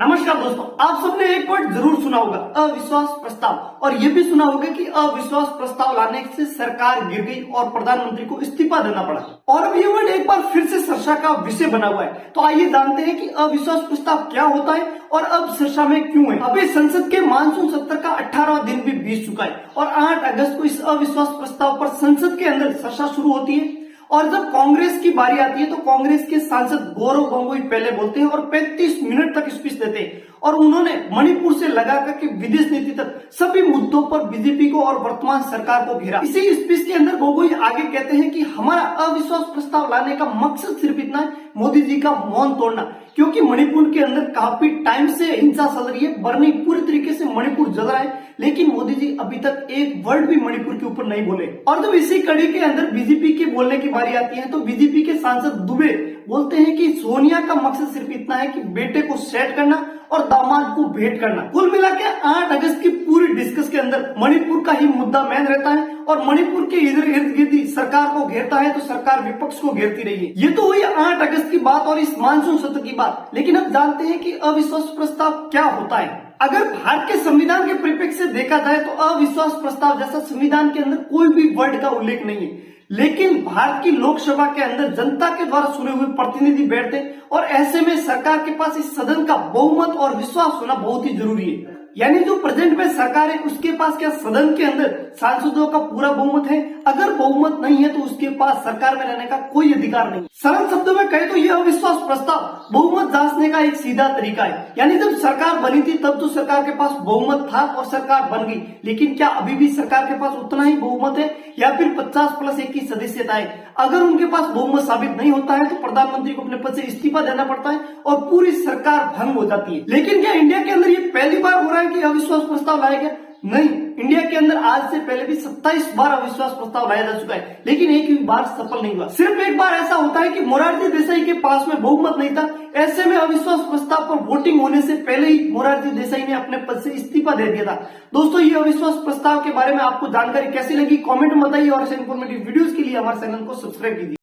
नमस्कार दोस्तों, आप सबने एक वर्ड जरूर सुना होगा, अविश्वास प्रस्ताव। और ये भी सुना होगा कि अविश्वास प्रस्ताव लाने से सरकार गिर गई और प्रधानमंत्री को इस्तीफा देना पड़ा। और अब ये वर्ड एक बार फिर से चर्चा का विषय बना हुआ है। तो आइए जानते हैं कि अविश्वास प्रस्ताव क्या होता है और अब चर्चा में क्यों है। अभी संसद के मानसून सत्र का 18वां दिन भी बीत चुका है और 8 अगस्त को इस अविश्वास प्रस्ताव पर संसद के अंदर चर्चा शुरू होती है। और जब कांग्रेस की बारी आती है तो कांग्रेस के सांसद गौरव गंगोई पहले बोलते हैं और 35 मिनट तक स्पीच देते हैं। और उन्होंने मणिपुर से लगाकर के विदेश नीति तक सभी मुद्दों पर बीजेपी को और वर्तमान सरकार को घेरा। इसी स्पीच के अंदर गोगोई आगे कहते हैं कि हमारा अविश्वास प्रस्ताव लाने का मकसद सिर्फ इतना है, मोदी जी का मौन तोड़ना, क्योंकि मणिपुर के अंदर काफी टाइम से हिंसा चल रही है, बर्निंग पूरी तरीके से मणिपुर जल रहा है, लेकिन मोदी जी अभी तक एक वर्ड भी मणिपुर के ऊपर नहीं बोले। और जब इसी कड़ी के अंदर बीजेपी के बोलने की बारी आती है तो बीजेपी के सांसद दुबे बोलते हैं कि सोनिया का मकसद सिर्फ इतना है कि बेटे को सेट करना और दामाद को भेंट करना। कुल मिला के 8 अगस्त की पूरी डिस्कस के अंदर मणिपुर का ही मुद्दा मेन रहता है और मणिपुर के इधर इर्द गिर्द सरकार को घेरता है तो सरकार विपक्ष को घेरती रही है। ये तो हुई 8 अगस्त की बात और इस मानसून सत्र की बात, लेकिन अब जानते हैं कि अविश्वास प्रस्ताव क्या होता है। अगर भारत के संविधान के परिप्रेक्ष्य से देखा जाए तो अविश्वास प्रस्ताव जैसा संविधान के अंदर कोई भी वर्ड का उल्लेख नहीं है, लेकिन भारत की लोकसभा के अंदर जनता के द्वारा चुने हुए प्रतिनिधि बैठते और ऐसे में सरकार के पास इस सदन का बहुमत और विश्वास होना बहुत ही जरूरी है। यानी जो प्रेजेंट में सरकार है उसके पास क्या सदन के अंदर सांसदों का पूरा बहुमत है? अगर बहुमत नहीं है तो उसके पास सरकार में रहने का कोई अधिकार नहीं। सरल शब्दों में कहे तो यह अविश्वास प्रस्ताव बहुमत जांचने का एक सीधा तरीका है। यानी जब सरकार बनी थी तब तो सरकार के पास बहुमत था और सरकार बन गई, लेकिन क्या अभी भी सरकार के पास उतना ही बहुमत है या फिर 50+1 की सदस्यता है? अगर उनके पास बहुमत साबित नहीं होता है तो प्रधानमंत्री को अपने पद से इस्तीफा देना पड़ता है और पूरी सरकार भंग हो जाती है। लेकिन क्या इंडिया के अंदर ये पहली बार हो रहा है कि अविश्वास प्रस्ताव लाया गया? नहीं, इंडिया के अंदर आज से पहले भी 27 बार अविश्वास प्रस्ताव लाया जा चुका है, लेकिन एक भी बार सफल नहीं हुआ। सिर्फ एक बार ऐसा होता है कि मोरारजी देसाई के पास में बहुमत नहीं था, ऐसे में अविश्वास प्रस्ताव पर वोटिंग होने से पहले ही मोरारजी देसाई ने अपने पद से इस्तीफा दे दिया था। दोस्तों, ये अविश्वास प्रस्ताव के बारे में आपको जानकारी कैसी लगी कमेंट में बताइए और ऐसे इंफॉर्मेटिव वीडियोस के लिए हमारे चैनल को सब्सक्राइब कीजिए।